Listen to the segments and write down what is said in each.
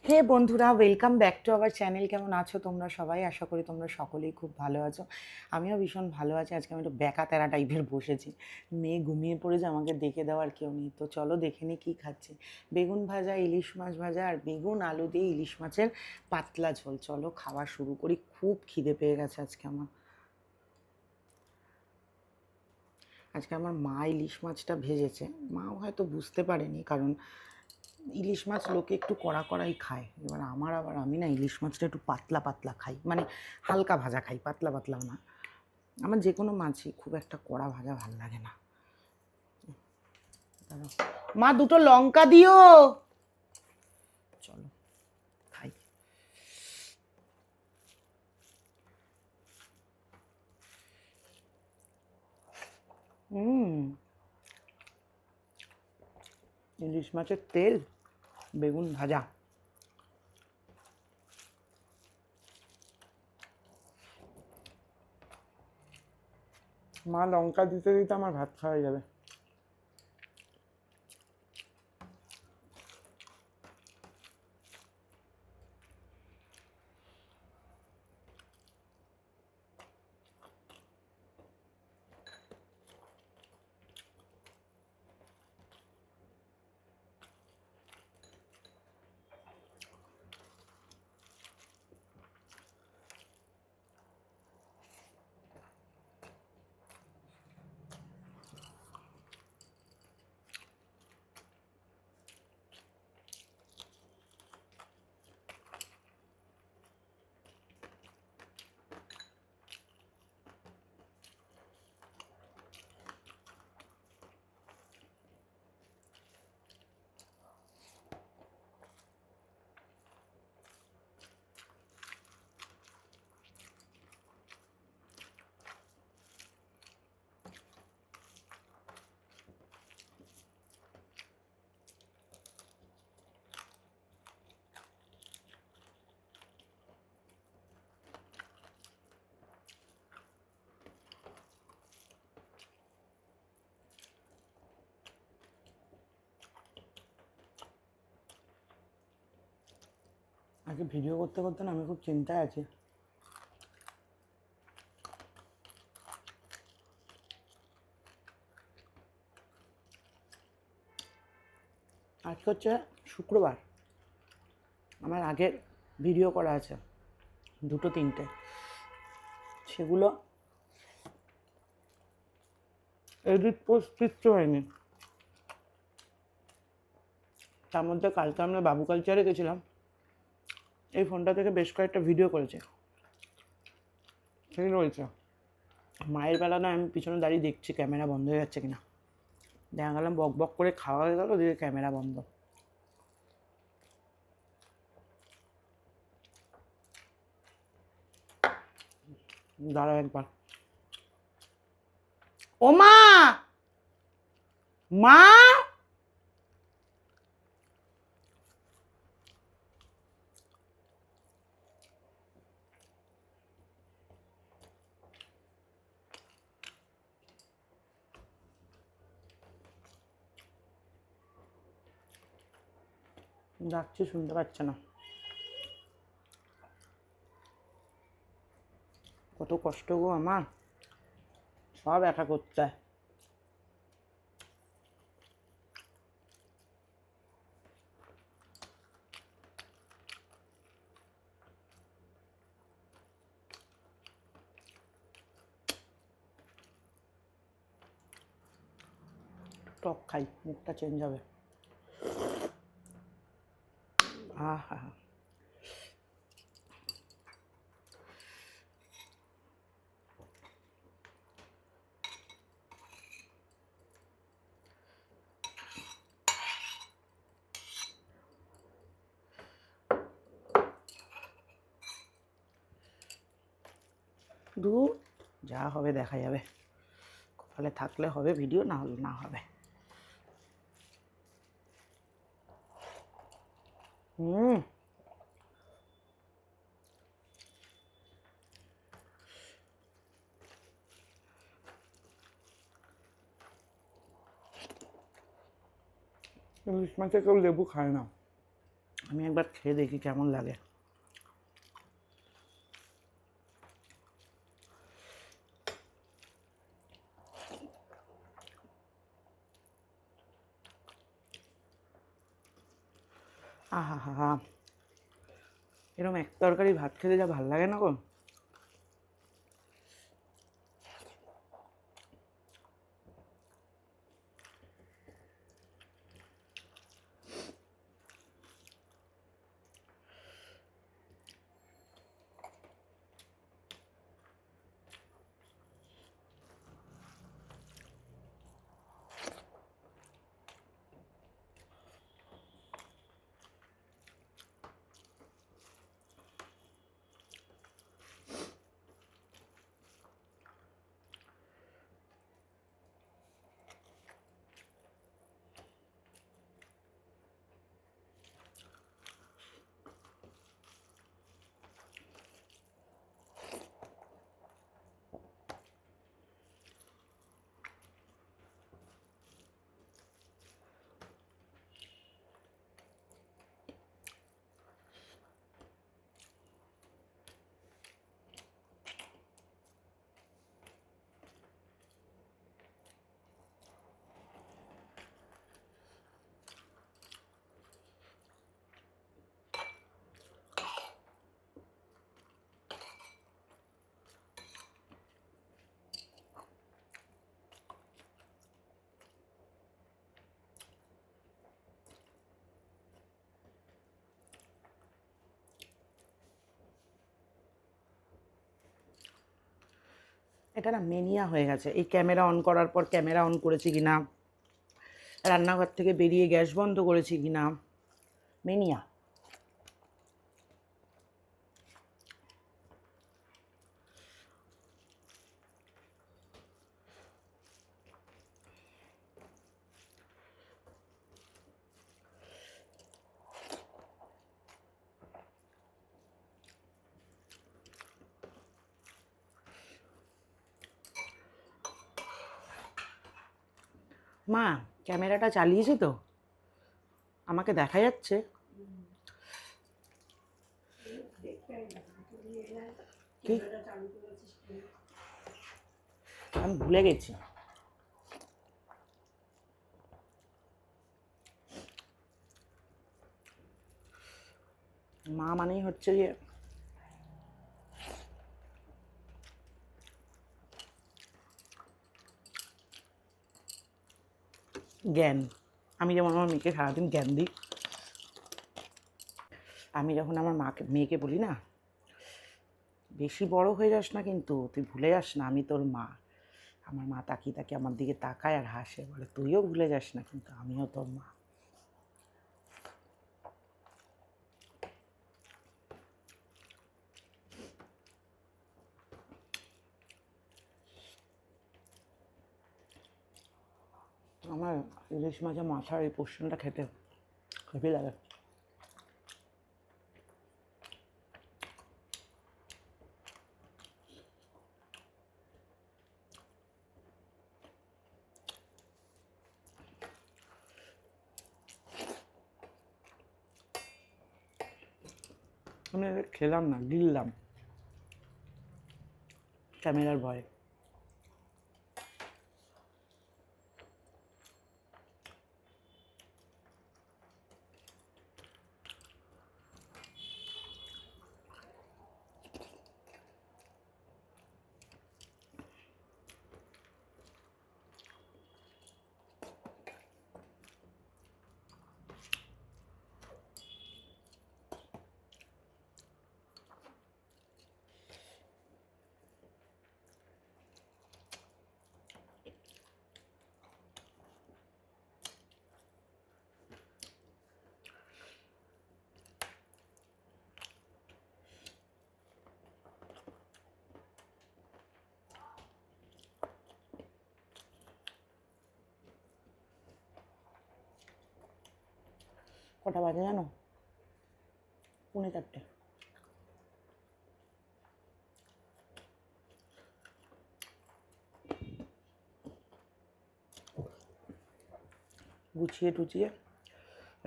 হে বন্ধুরা, welcome back to our channel. কেমন আছো তোমরা সবাই? আশা করি তোমরা সকলেই খুব ভালো আছো। আমিও ভীষণ ভালো আছি। আজকে আমি একটু ব্যাকা তেরা টাইপের বসেছি। মেয়ে ঘুমিয়ে পড়েছে, আমাকে দেখে দেওয়ার কেউ নেই। তো চলো দেখে নিই কী খাচ্ছি। বেগুন ভাজা, ইলিশ মাছ ভাজা আর বেগুন আলু দিয়ে ইলিশ মাছের পাতলা ঝোল। চলো খাওয়া শুরু করি। খুব খিদে পেয়ে গেছে আজকে আমার। আজকে আমার মা ইলিশ মাছটা ভেজেছে। মাও হয়তো বুঝতে পারেনি, কারণ ইলিশ মাছ লোকে একটু কড়া কড়াই খায়। এবার আমি না ইলিশ মাছটা একটু পাতলা পাতলা খাই, মানে হালকা ভাজা খাই, পাতলা পাতলা না। আমার যে কোনো মাছই খুব একটা কড়া ভাজা ভাল লাগে না। দাঁড়াও, মা দুটো লঙ্কা দিও। চলো খাই। হুম, ইলিশ মাছের তেল, বেগুন ভাজা। মা লঙ্কা দিতে দিতে আমার ভাত খাওয়া যাবে। আজকে ভিডিও করতে করতে না আমি খুব চিন্তায় আছি। আজকে হচ্ছে শুক্রবার। আমার আগের ভিডিও করা আছে দুটো তিনটে, সেগুলো এডিট পোস্ট কিচ্ছু হয়নি। তার মধ্যে কালকে আমরা বাবু কালচারে গেছিলাম, এই ফোনটা থেকে বেশ কয়েকটা ভিডিও করেছে, সেই রয়েছে। মায়ের বেলা না আমি পিছনে দাঁড়িয়ে দেখছি ক্যামেরা বন্ধ হয়ে যাচ্ছে কিনা। দেখা গেলাম বক বক করে খাওয়া হয়ে গেল, দিয়ে ক্যামেরা বন্ধ। দাঁড়াও একবার। ও মা, মা, ডাকছি শুনতে পাচ্ছে না। কত কষ্ট গো আমার, সব একা করতে হয়। টক খাই, মুখটা চেঞ্জ হবে। হা, দূর, যা হবে দেখা যাবে। কপালে থাকলে হবে ভিডিও, না হলে না হবে। হুম, ইলিশ মাছে কেউ লেবু খায় না, আমি একবার খেয়ে দেখি কেমন লাগে। আহা হা হা, এরকম এক তরকারি ভাত খেতে যা ভাল লাগে না গো। এটা না মেনিয়া হয়ে গেছে, এই ক্যামেরা অন করার পর ক্যামেরা অন করেছি কিনা, রান্নাঘর থেকে বেরিয়ে গ্যাস বন্ধ করেছি কিনা, মেনিয়া। মা, ক্যামেরাটা চালিয়েছি তো? আমাকে দেখা যাচ্ছে? কি? আমি ভুলে গেছি। মা মানেই হচ্ছে যে জ্ঞান। আমি যেমন আমার মেয়েকে সারাদিন জ্ঞান দিই, আমি যখন আমার মেয়েকে বলি না, বেশি বড় হয়ে যাস না কিন্তু, তুই ভুলে যাস না আমি তোর মা। আমার মা তাকিয়ে তাকিয়ে আমার দিকে তাকায় আর হাসে, বলে তুইও ভুলে যাস না কিন্তু, আমিও তোর মা। আমার ইলিশ মাছের মাথার এই পোর্শনটা খেতে হেভি লাগে। আমি খেলাম না, গিললাম ক্যামেরার ভয়ে। কটা বাজে জানো? 4:45। গুছিয়ে টুচিয়ে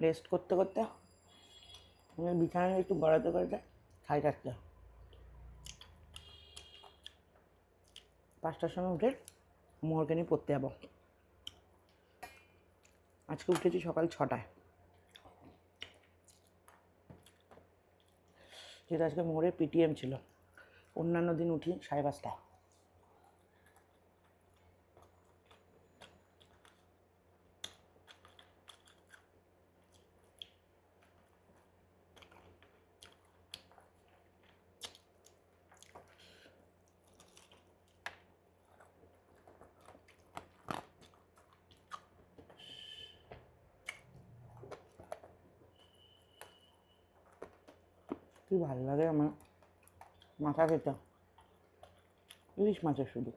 রেস্ট করতে করতে বিছানায় একটু গড়াতে গড়াতে 4:30। 5টার সময় উঠে মোহরকে নিয়ে পড়তে যাবো। আজকে উঠেছি সকাল 6টায়, যেটা আজকে মোহরের পিটিএম ছিল। অন্যান্য দিন উঠি 5:30টায়। কি ভালো লাগে আমার মাথা খেতে, ইলিশ মাছের শুধু।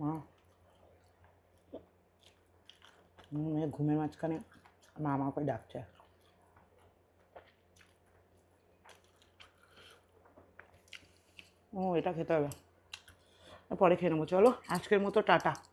মা ঘুমের মাঝখানে মা আমাকে ডাকছে। ও এটা খেতে হবে, পরে খেয়ে নেবো। চলো আজকের মতো টাটা।